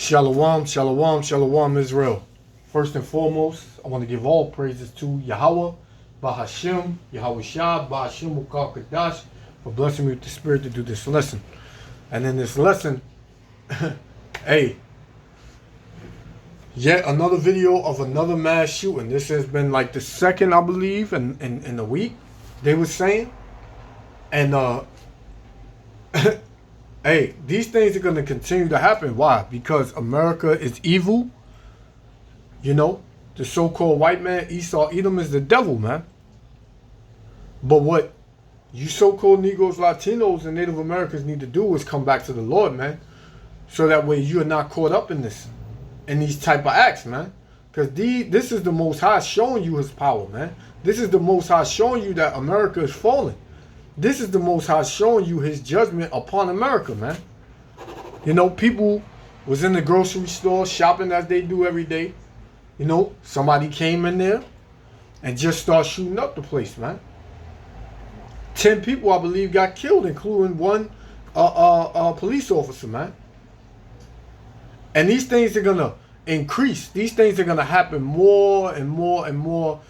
Shalom, shalom, shalom, Israel. First and foremost, I want to give all praises to Yahweh, Bahashem, Yahweh Shah, Bahashem Ukal Kadash, for blessing me with the spirit to do this lesson. And in this lesson, hey, yet another video of another mass shooting. This has been like the second, I believe, in a week, they were saying. And hey, these things are going to continue to happen. Why? Because America is evil. You know, the so-called white man, Esau Edom, is the devil, man. But what you so-called Negroes, Latinos, and Native Americans need to do is come back to the Lord, man. So that way you're not caught up in this, in these type of acts, man. Because this is the Most High showing you his power, man. This is the Most High showing you that America is falling. This is the Most High showing you his judgment upon America, man. You know, people was in the grocery store shopping as they do every day. You know, somebody came in there and just started shooting up the place, man. 10 people, I believe, got killed, including one police officer, man. And these things are going to increase. These things are going to happen more and more and more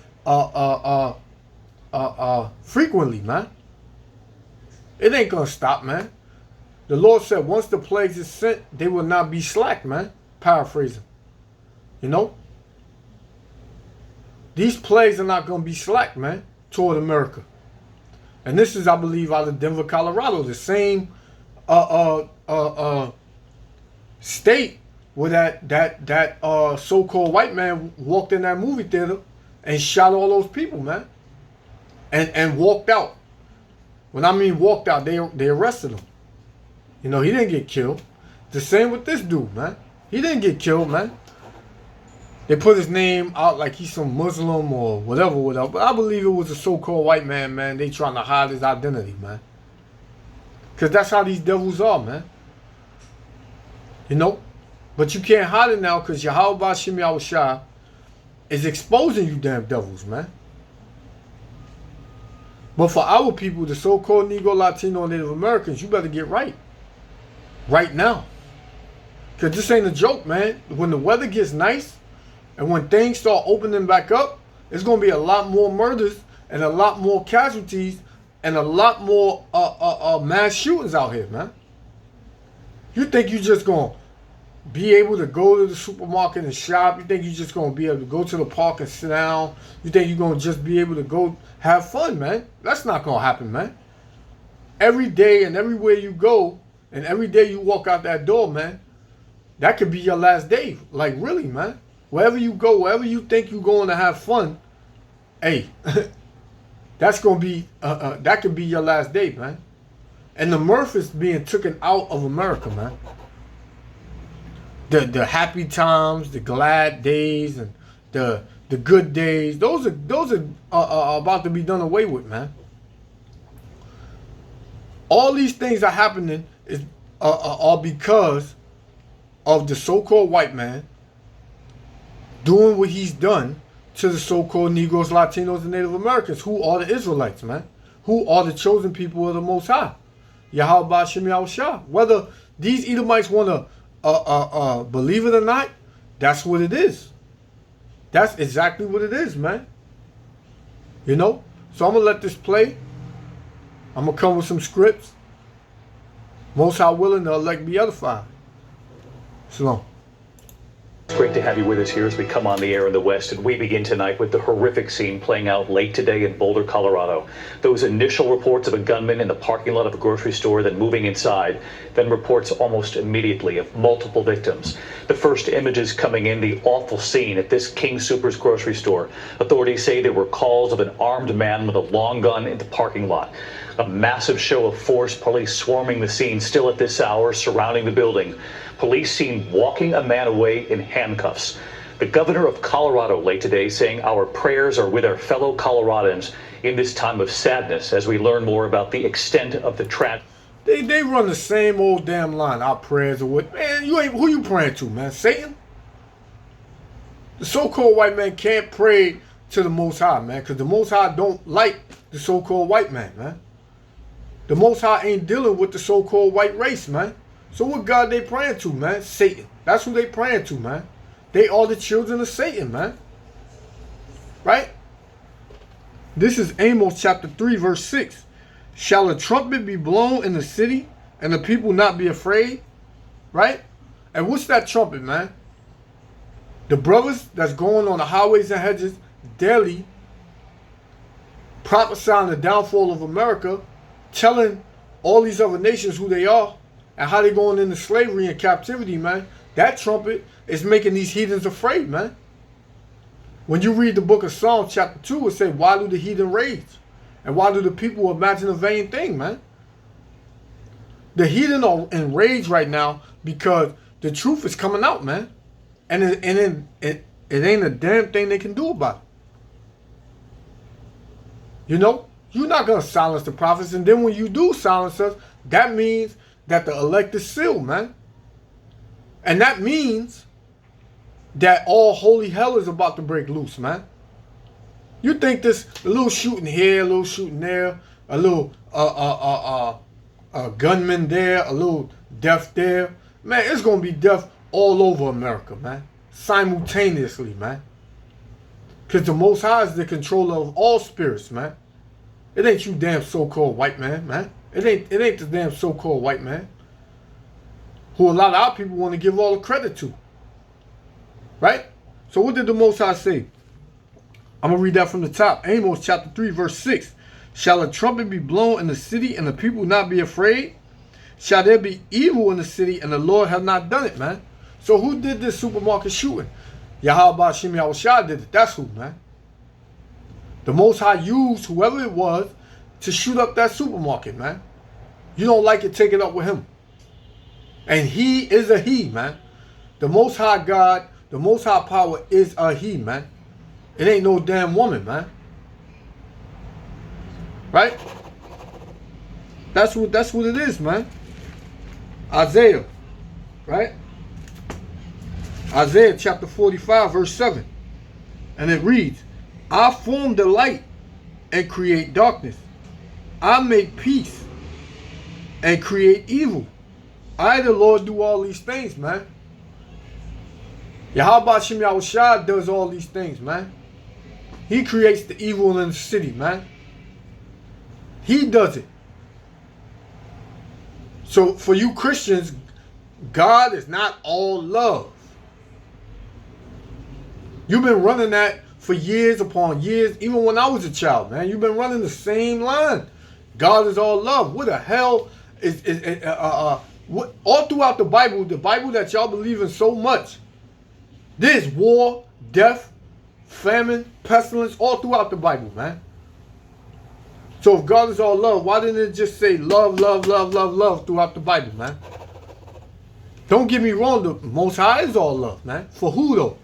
frequently, man. It ain't going to stop, man. The Lord said once the plagues is sent, they will not be slack, man. Paraphrasing. You know? These plagues are not going to be slack, man, toward America. And this is, I believe, out of Denver, Colorado. The same state where that so-called white man walked in that movie theater and shot all those people, man. And walked out. When I mean walked out, they arrested him. You know, he didn't get killed. The same with this dude, man. He didn't get killed, man. They put his name out like he's some Muslim or whatever. But I believe it was a so-called white man, man. They trying to hide his identity, man. Because that's how these devils are, man. You know? But you can't hide it now because Yahweh Ba'Shem Yahweh Shah is exposing you damn devils, man. But for our people, the so-called Negro, Latino, and Native Americans, you better get right. Right now. Because this ain't a joke, man. When the weather gets nice and when things start opening back up, it's going to be a lot more murders and a lot more casualties and a lot more mass shootings out here, man. You think you just going to be able to go to the supermarket and shop? You think you're just going to be able to go to the park and sit down? You think you're going to just be able to go have fun, man? That's not going to happen, man. Every day and everywhere you go and every day you walk out that door, man, that could be your last day. Like, really, man. Wherever you go, wherever you think you're going to have fun, hey, that's going to be, that could be your last day, man. And the mirth is being taken out of America, man. The happy times, the glad days, and the good days, those are about to be done away with, man. All these things are happening are because of the so-called white man doing what he's done to the so-called Negroes, Latinos, and Native Americans, who are the Israelites, man, who are the chosen people of the Most High, Yahweh Ba'Shem Yahweh Shah. Whether these Edomites want to believe it or not, that's what it is. That's exactly what it is, man. You know? So I'm going to let this play. I'm going to come with some scripts. Most High willing, the elect be edified. Shalom. It's great to have you with us here as we come on the air in the West, and we begin tonight with the horrific scene playing out late today in Boulder, Colorado. Those initial reports of a gunman in the parking lot of a grocery store, then moving inside, then reports almost immediately of multiple victims. The first images coming in, the awful scene at this King Soopers grocery store. Authorities say there were calls of an armed man with a long gun in the parking lot. A massive show of force, police swarming the scene still at this hour, surrounding the building. Police seen walking a man away in handcuffs. The governor of Colorado late today saying our prayers are with our fellow Coloradans in this time of sadness as we learn more about the extent of the tragedy. They run the same old damn line. Our prayers are with, man, who you praying to, man? Satan? The so-called white man can't pray to the Most High, man, because the Most High don't like the so-called white man, man. The Most High ain't dealing with the so-called white race, man. So what God they praying to, man? Satan. That's who they praying to, man. They are the children of Satan, man. Right? This is Amos chapter 3, verse 6. Shall a trumpet be blown in the city, and the people not be afraid? Right? And what's that trumpet, man? The brothers that's going on the highways and hedges daily, prophesying the downfall of America, telling all these other nations who they are and how they're going into slavery and captivity, man. That trumpet is making these heathens afraid, man. When you read the book of Psalms chapter 2, it says, why do the heathen rage? And why do the people imagine a vain thing, man? The heathen are enraged right now because the truth is coming out, man. And it ain't a damn thing they can do about it. You know, you're not going to silence the prophets. And then when you do silence us, that means that the elect is sealed, man. And that means that all holy hell is about to break loose, man. You think this, a little shooting here, a little shooting there, a little gunman there, a little death there. Man, it's going to be death all over America, man. Simultaneously, man. Because the Most High is the controller of all spirits, man. It ain't you damn so-called white man, man. It ain't the damn so-called white man who a lot of our people want to give all the credit to. Right? So what did the Most High say? I'm going to read that from the top. Amos chapter 3, verse 6. Shall a trumpet be blown in the city and the people not be afraid? Shall there be evil in the city and the Lord have not done it, man? So who did this supermarket shooting? Yahweh Shem Yahushua did it. That's who, man. The Most High used whoever it was to shoot up that supermarket, man. You don't like it, take it up with him. And he is a he, man. The Most High God, the Most High power is a he, man. It ain't no damn woman, man. Right? That's what it is, man. Isaiah, right? Isaiah chapter 45, verse 7. And it reads, I form the light and create darkness. I make peace and create evil. I, the Lord, do all these things, man. Yahweh Shem Yahushua does all these things, man. He creates the evil in the city, man. He does it. So for you Christians, God is not all love. You've been running that for years upon years, even when I was a child, man. You've been running the same line. God is all love. What the hell is what, all throughout the Bible that y'all believe in so much, there's war, death, famine, pestilence, all throughout the Bible, man. So if God is all love, why didn't it just say love, love, love, love, love throughout the Bible, man? Don't get me wrong, the Most High is all love, man. For who, though?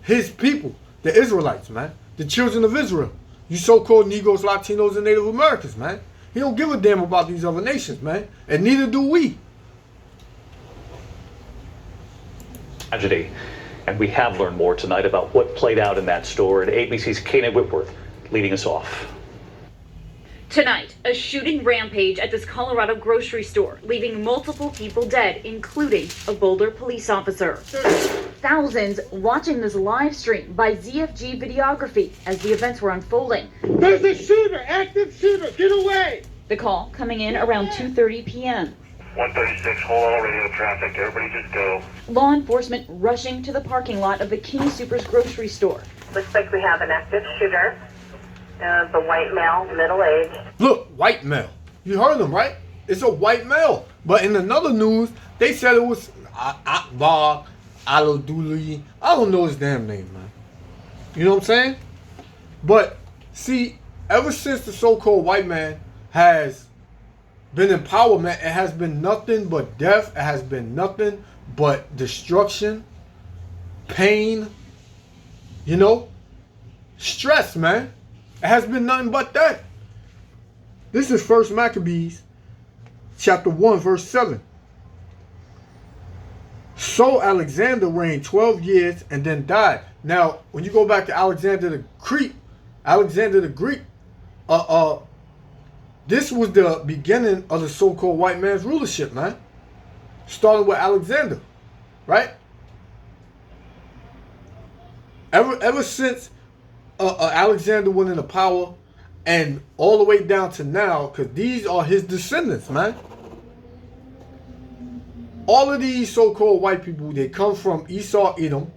His people, the Israelites, man. The children of Israel. You so-called Negroes, Latinos, and Native Americans, man. He don't give a damn about these other nations, man. And neither do we. Tragedy. And we have learned more tonight about what played out in that store. And ABC's Kanan Whitworth leading us off. Tonight, a shooting rampage at this Colorado grocery store, leaving multiple people dead, including a Boulder police officer. Thousands watching this live stream by ZFG Videography as the events were unfolding. There's a shooter, active shooter, get away! The call coming in around 2:30 p.m. 136, hold on radio traffic, everybody just go. Law enforcement rushing to the parking lot of the King Soopers grocery store. Looks like we have an active shooter. The white male, middle-aged. Look, white male. You heard them, right? It's a white male. But in another news, they said it was Akbar Aloduli. I don't know his damn name, man. You know what I'm saying? But, see, ever since the so-called white man has been in power, man, it has been nothing but death. It has been nothing but destruction, pain, you know, stress, man. It has been nothing but that. This is 1 Maccabees, chapter 1, verse 7. So Alexander reigned 12 years and then died. Now, when you go back to Alexander the Greek, this was the beginning of the so-called white man's rulership, man. Started with Alexander, right? Ever since Alexander went into power, and all the way down to now, because these are his descendants, man. All of these so-called white people, they come from Esau, Edom,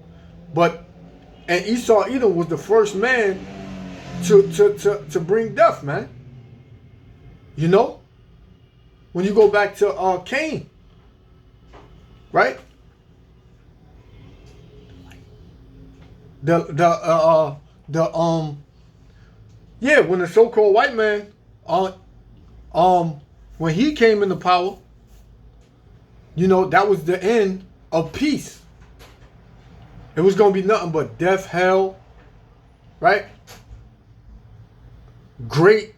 and Esau, Edom was the first man to bring death, man. You know, when you go back to Cain, right? Yeah, when the so-called white man, when he came into power, you know, that was the end of peace. It was going to be nothing but death, hell, right? Great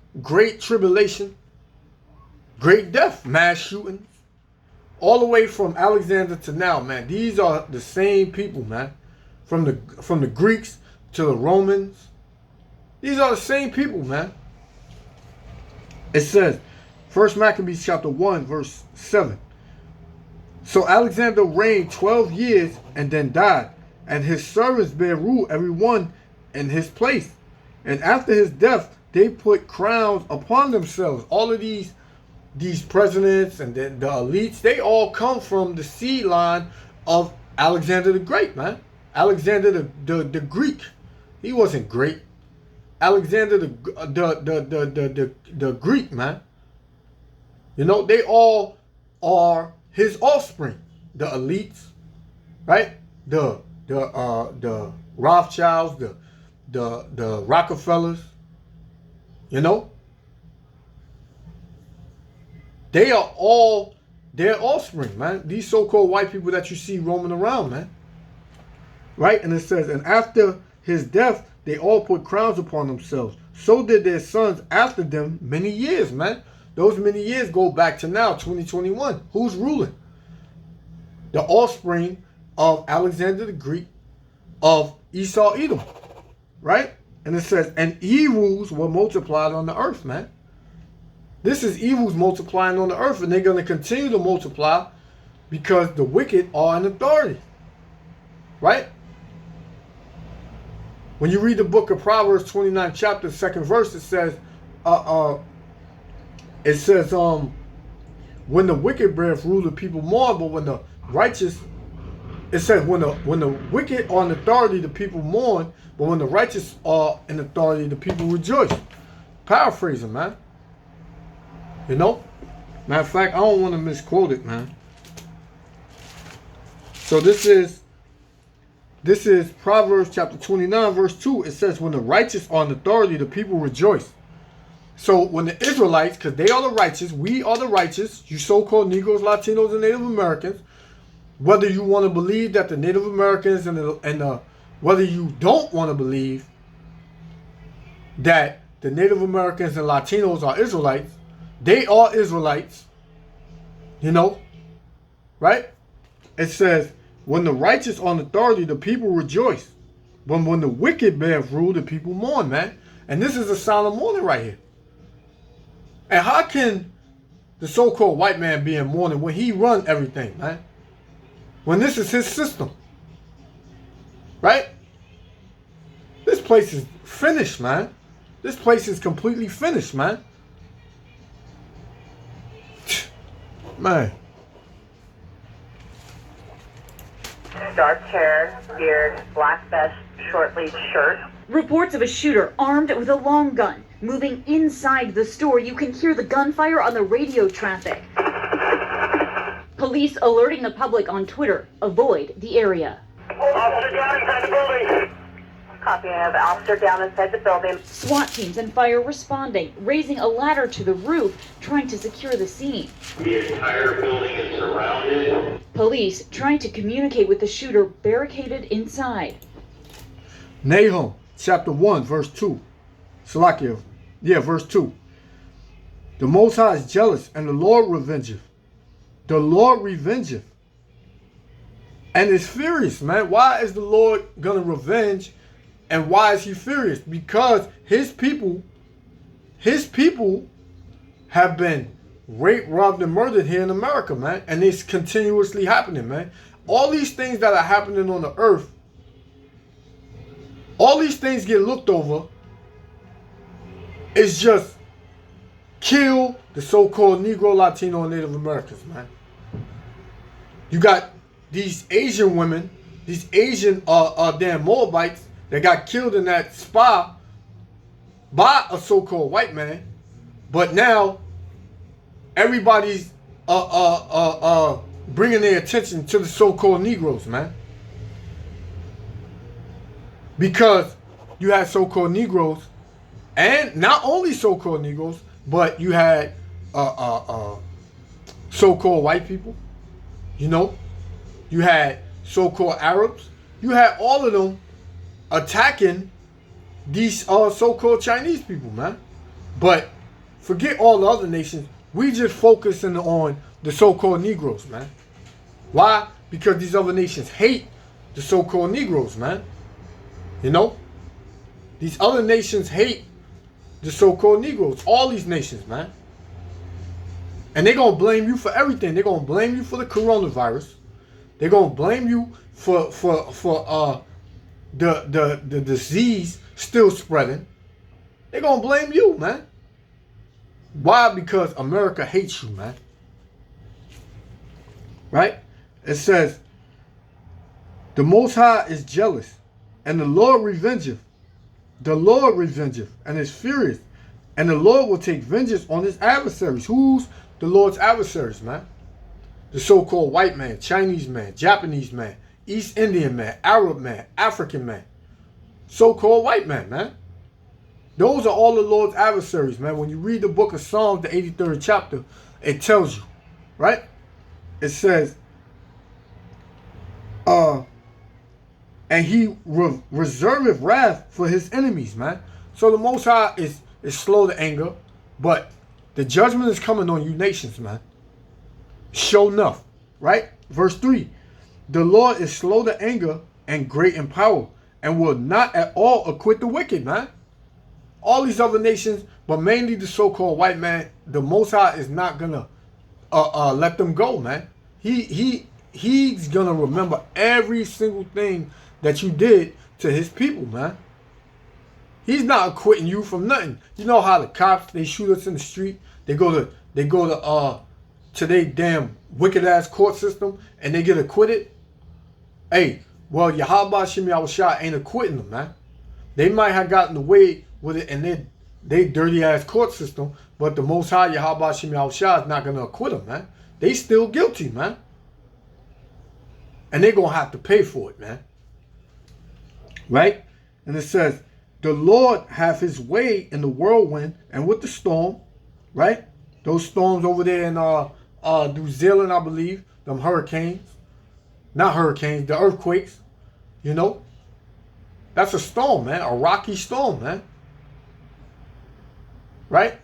tribulation, great death, mass shootings, all the way from Alexander to now, man. These are the same people, man. From the Greeks to the Romans. These are the same people, man. It says, 1 Maccabees chapter 1, verse 7. So Alexander reigned 12 years and then died, and his servants bare rule every one in his place. And after his death, they put crowns upon themselves. All of these presidents and the elites, they all come from the seed line of Alexander the Great, man. Alexander the Greek. He wasn't great. Alexander the Greek, man. You know, they all are his offspring. The elites, right? The Rothschilds, the Rockefellers. You know, they are all their offspring, man. These so-called white people that you see roaming around, man. Right? And it says, and after his death, they all put crowns upon themselves. So did their sons after them many years, man. Those many years go back to now, 2021. Who's ruling? The offspring of Alexander the Greek, of Esau, Edom. Right? And it says, and evils were multiplied on the earth, man. This is evils multiplying on the earth, and they're going to continue to multiply because the wicked are in authority. Right? When you read the book of Proverbs, 29 chapter, 2nd verse, it says, when the wicked beareth rule, the people mourn, but when the righteous, it says, when the wicked are in authority, the people mourn, but when the righteous are in authority, the people rejoice. Paraphrasing, man. You know? Matter of fact, I don't want to misquote it, man. So this is Proverbs chapter 29, verse 2. It says, when the righteous are in authority, the people rejoice. So when the Israelites, because they are the righteous, we are the righteous, you so-called Negroes, Latinos, and Native Americans, whether you want to believe that the Native Americans whether you don't want to believe that the Native Americans and Latinos are Israelites, they are Israelites, you know, right? It says, when the righteous are in authority, the people rejoice. But when the wicked bear rule, the people mourn, man. And this is a solemn mourning right here. And how can the so-called white man be in mourning when he run everything, man? When this is his system. Right? This place is finished, man. This place is completely finished, man. Man. Dark hair, beard, black vest, short-sleeved shirt. Reports of a shooter armed with a long gun moving inside the store. You can hear the gunfire on the radio traffic. Police alerting the public on Twitter. Avoid the area. Officer down inside the building. Copy of officer down inside the building. SWAT teams and fire responding, raising a ladder to the roof, trying to secure the scene. The entire building is surrounded. Police trying to communicate with the shooter barricaded inside. Nahum chapter 1 verse 2. Salakia. Yeah, verse 2. The Most High is jealous, and the Lord revengeth. The Lord revengeth. And is furious, man. Why is the Lord gonna revenge? And why is he furious? Because his people have been raped, robbed, and murdered here in America, man. And it's continuously happening, man. All these things that are happening on the earth, all these things get looked over. It's just kill the so-called Negro, Latino, and Native Americans, man. You got these Asian women, these Asian damn Moabites that got killed in that spa by a so-called white man, but now everybody's bringing their attention to the so-called Negroes, man. Because you had so-called Negroes, and not only so-called Negroes, but you had so-called white people, you know. You had so-called Arabs. You had all of them attacking these so-called Chinese people, man. But forget all the other nations. We just focusing on the so-called Negroes, man. Why? Because these other nations hate the so-called Negroes, man. You know? These other nations hate the so-called Negroes. All these nations, man. And they're going to blame you for everything. They're going to blame you for the coronavirus. They're going to blame you for the disease still spreading. They're going to blame you, man. Why? Because America hates you, man. Right? It says, the Most High is jealous, and the Lord revengeth. The Lord revengeth, and is furious. And the Lord will take vengeance on his adversaries. Who's the Lord's adversaries, man? The so-called white man, Chinese man, Japanese man, East Indian man, Arab man, African man. So-called white man, man. Those are all the Lord's adversaries, man. When you read the book of Psalms, the 83rd chapter, it tells you, right? It says, and he reserveth wrath for his enemies, man. So the Most High is slow to anger, but the judgment is coming on you nations, man. Sure enough, right? Verse 3, the Lord is slow to anger and great in power, and will not at all acquit the wicked, man. All these other nations, but mainly the so-called white man, the Most High is not gonna let them go, man. He's gonna remember every single thing that you did to his people, man. He's not acquitting you from nothing. You know how the cops, they shoot us in the street, they go to their damn wicked ass court system and they get acquitted. Hey, well, Yahweh Shem Yahushua ain't acquitting them, man. They might have gotten away with it in their dirty ass court system, but the Most High Yahweh Shem Yahushua is not gonna acquit them, man. They still guilty, man. And they're gonna have to pay for it, man. Right? And it says, the Lord hath his way in the whirlwind and with the storm, right? Those storms over there in New Zealand, I believe, them hurricanes. Not hurricanes, the earthquakes, you know? That's a storm, man, a rocky storm, man. Right?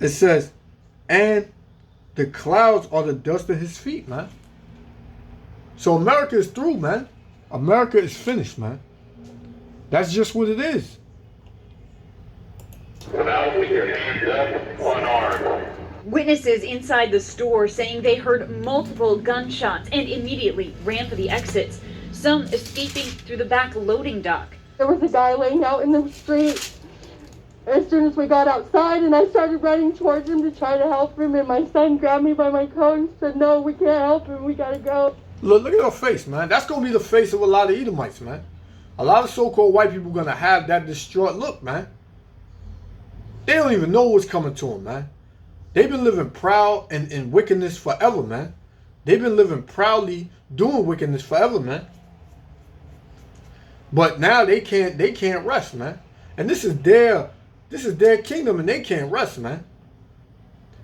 It says, and the clouds are the dust of his feet, man. So America is through, man. America is finished, man. That's just what it is. Without fear, just unarmed. Witnesses inside the store saying they heard multiple gunshots and immediately ran for the exits, some escaping through the back loading dock. There was a guy laying out in the street as soon as we got outside, and I started running towards him to try to help him, and my son grabbed me by my coat and said, no, we can't help him, we gotta go. Look at her face, man. That's going to be the face of a lot of Edomites, man. A lot of so-called white people going to have that distraught look, man. They don't even know what's coming to them, man. They've been living proud and in wickedness forever, man. They've been living proudly doing wickedness forever, man. But now they can't rest, man. And this is their kingdom, and they can't rest, man.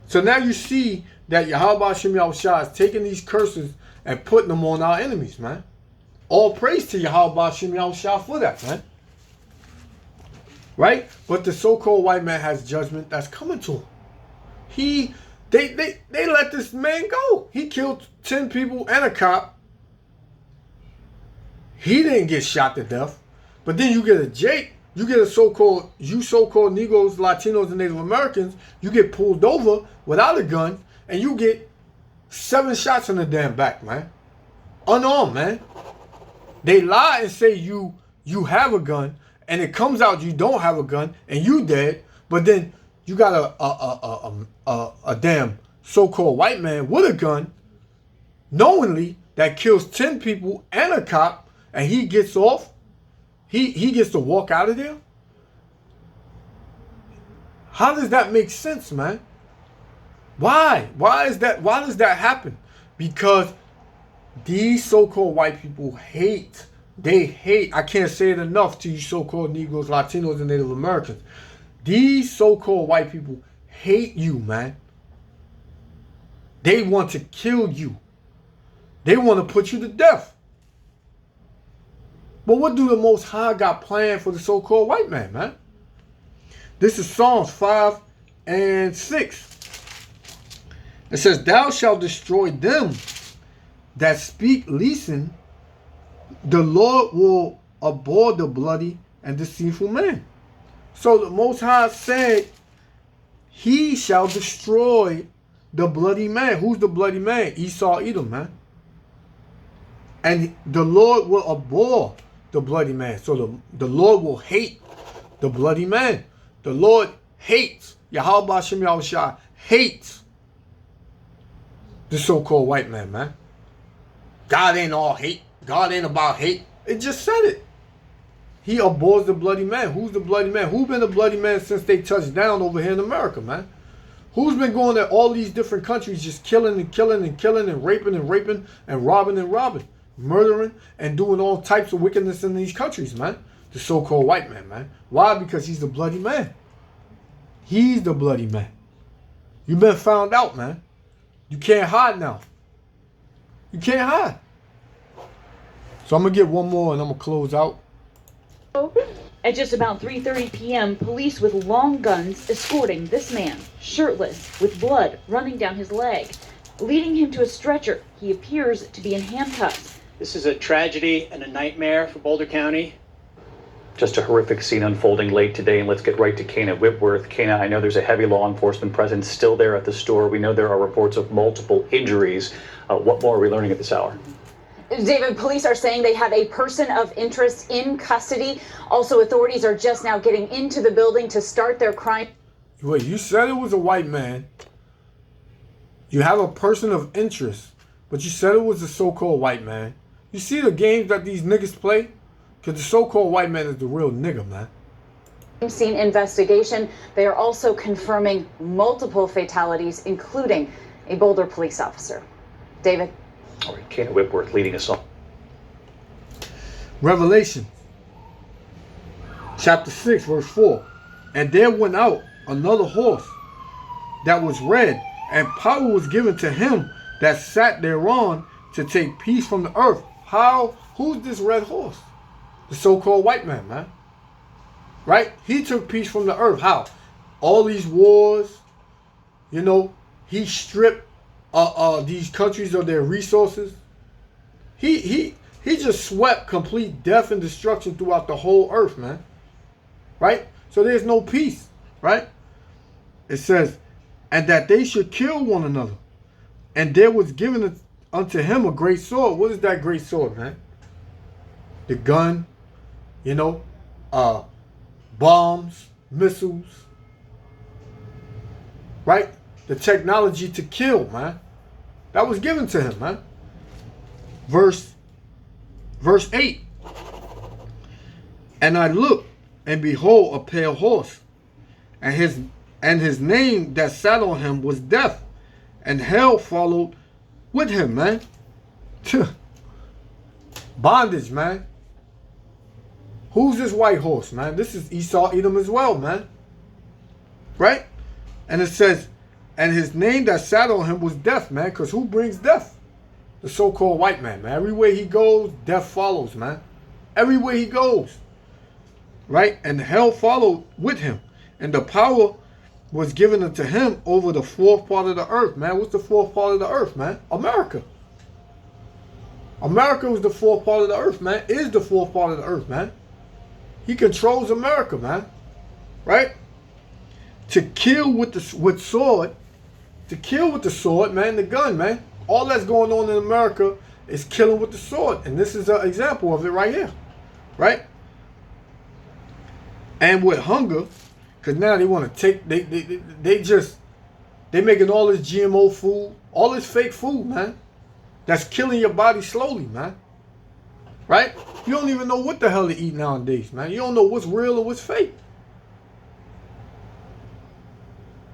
So now you see that Yahweh Shem Yahushua is taking these curses and putting them on our enemies, man. All praise to Yahweh Shem Yahushua for that, man. Right? But the so-called white man has judgment that's coming to him. They let this man go. He killed 10 people and a cop. He didn't get shot to death. But then you get a Jake, you get a so-called Negroes, Latinos, and Native Americans, you get pulled over without a gun, and you get 7 shots in the damn back, man. Unarmed, man. They lie and say you you have a gun, and it comes out you don't have a gun, and you dead, but then you got a damn so-called white man with a gun, knowingly, that kills 10 people and a cop, and he gets off. He gets to walk out of there. How does that make sense, man? Why? Why is that? Why does that happen? Because these so-called white people hate. They hate. I can't say it enough to you so-called Negroes, Latinos, and Native Americans. These so-called white people hate you, man. They want to kill you. They want to put you to death. But what do the Most High got planned for the so-called white man, man? This is Psalms 5 and 6. It says, thou shalt destroy them that speak leasing. The Lord will abhor the bloody and deceitful man. So the Most High said, he shall destroy the bloody man. Who's the bloody man? Esau, Edom, man. And the Lord will abhor the bloody man. So the Lord will hate the bloody man. The Lord hates, Yahweh Shem Yahushua hates the so-called white man, man. God ain't all hate. God ain't about hate. It just said it. He abhors the bloody man. Who's the bloody man? Who's been the bloody man since they touched down over here in America, man? Who's been going to all these different countries just killing and killing and killing and raping and robbing and robbing, murdering and doing all types of wickedness in these countries, man? The so-called white man, man. Why? Because he's the bloody man. He's the bloody man. You've been found out, man. You can't hide now. You can't hide. So I'm going to get one more and I'm going to close out. At just about 3:30 p.m., police with long guns escorting this man, shirtless, with blood running down his leg, leading him to a stretcher. He appears to be in handcuffs. This is a tragedy and a nightmare for Boulder County. Just a horrific scene unfolding late today, and let's get right to Kana Whitworth. Kana, I know there's a heavy law enforcement presence still there at the store. We know there are reports of multiple injuries. What more are we learning at this hour? David, police are saying they have a person of interest in custody. Also, authorities are just now getting into the building to start their crime. Wait, you said it was a white man. You have a person of interest, but you said it was a so-called white man. You see the games that these niggas play? Because the so-called white man is the real nigga, man. Scene investigation. They are also confirming multiple fatalities, including a Boulder police officer. David. All right, Kana Whitworth leading us on. Revelation chapter 6, verse 4. And there went out another horse that was red, and power was given to him that sat thereon to take peace from the earth. How? Who's this red horse? The so-called white man, man. Right? He took peace from the earth. How? All these wars, you know, he stripped these countries of their resources. He just swept complete death and destruction throughout the whole earth, man. Right? So there's no peace, right? It says, and that they should kill one another. And there was given unto him a great sword. What is that great sword, man? The gun, you know, bombs, missiles, right? The technology to kill, man. That was given to him, man. Verse 8. And I looked, and behold, a pale horse, and his name that sat on him was Death, and hell followed with him, man. Bondage, man. Who's this white horse, man? This is Esau, Edom as well, man. Right? And it says, and his name that sat on him was Death, man. Because who brings death? The so-called white man, man. Everywhere he goes, death follows, man. Everywhere he goes. Right? And hell followed with him. And the power was given unto him over the fourth part of the earth, man. What's the fourth part of the earth, man? America. America was the fourth part of the earth, man. Is the fourth part of the earth, man. He controls America, man. Right? To kill with sword. To kill with the sword, man. The gun, man. All that's going on in America is killing with the sword. And this is an example of it right here. Right? And with hunger, because now they want to take, they making all this GMO food, all this fake food, man. That's killing your body slowly, man. Right? You don't even know what the hell to eat nowadays, man. You don't know what's real or what's fake.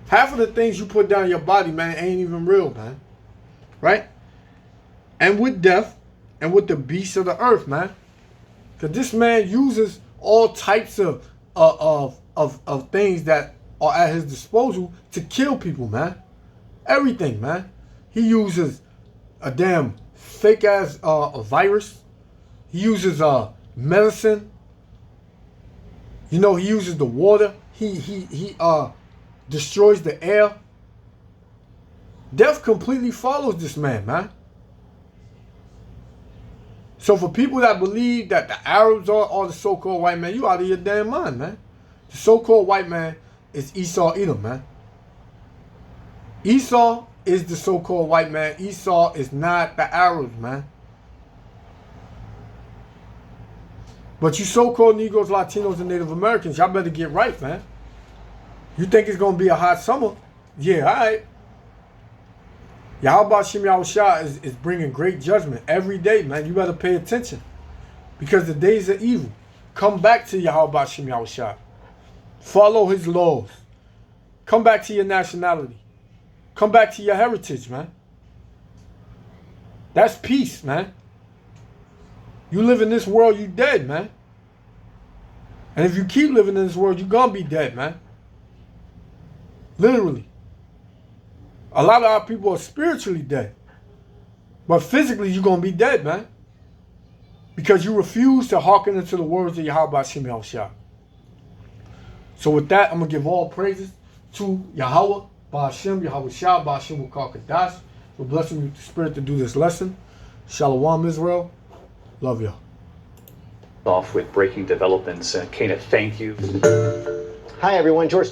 Half of the things you put down your body, man, ain't even real, man. Right? And with death, and with the beasts of the earth, man. Because this man uses all types of things that are at his disposal to kill people, man. Everything, man. He uses a damn fake ass a virus. He uses medicine. You know, he uses the water. He destroys the air. Death completely follows this man, man. So for people that believe that the Arabs are the so-called white man, you out of your damn mind, man. The so-called white man is Esau Edom, man. Esau is the so-called white man. Esau is not the Arabs, man. But you so-called Negroes, Latinos, and Native Americans, y'all better get right, man. You think it's going to be a hot summer? Yeah, all right. Yahweh Shem Yahushua is bringing great judgment every day, man. You better pay attention. Because the days are evil. Come back to Yahweh Shem Yahushua. Follow his laws. Come back to your nationality. Come back to your heritage, man. That's peace, man. You live in this world, you dead, man. And if you keep living in this world, you're going to be dead, man. Literally. A lot of our people are spiritually dead. But physically, you're going to be dead, man. Because you refuse to hearken into the words of Yahweh Shem Yahushua. So with that, I'm going to give all praises to Yahweh, Ba'ashem, Yahweh Shah, Ba'ashem Wukar Kadash. We're blessing with the spirit to do this lesson. Shalom, Israel. Love y'all. Off with breaking developments. Kana, thank you. Hi, everyone. George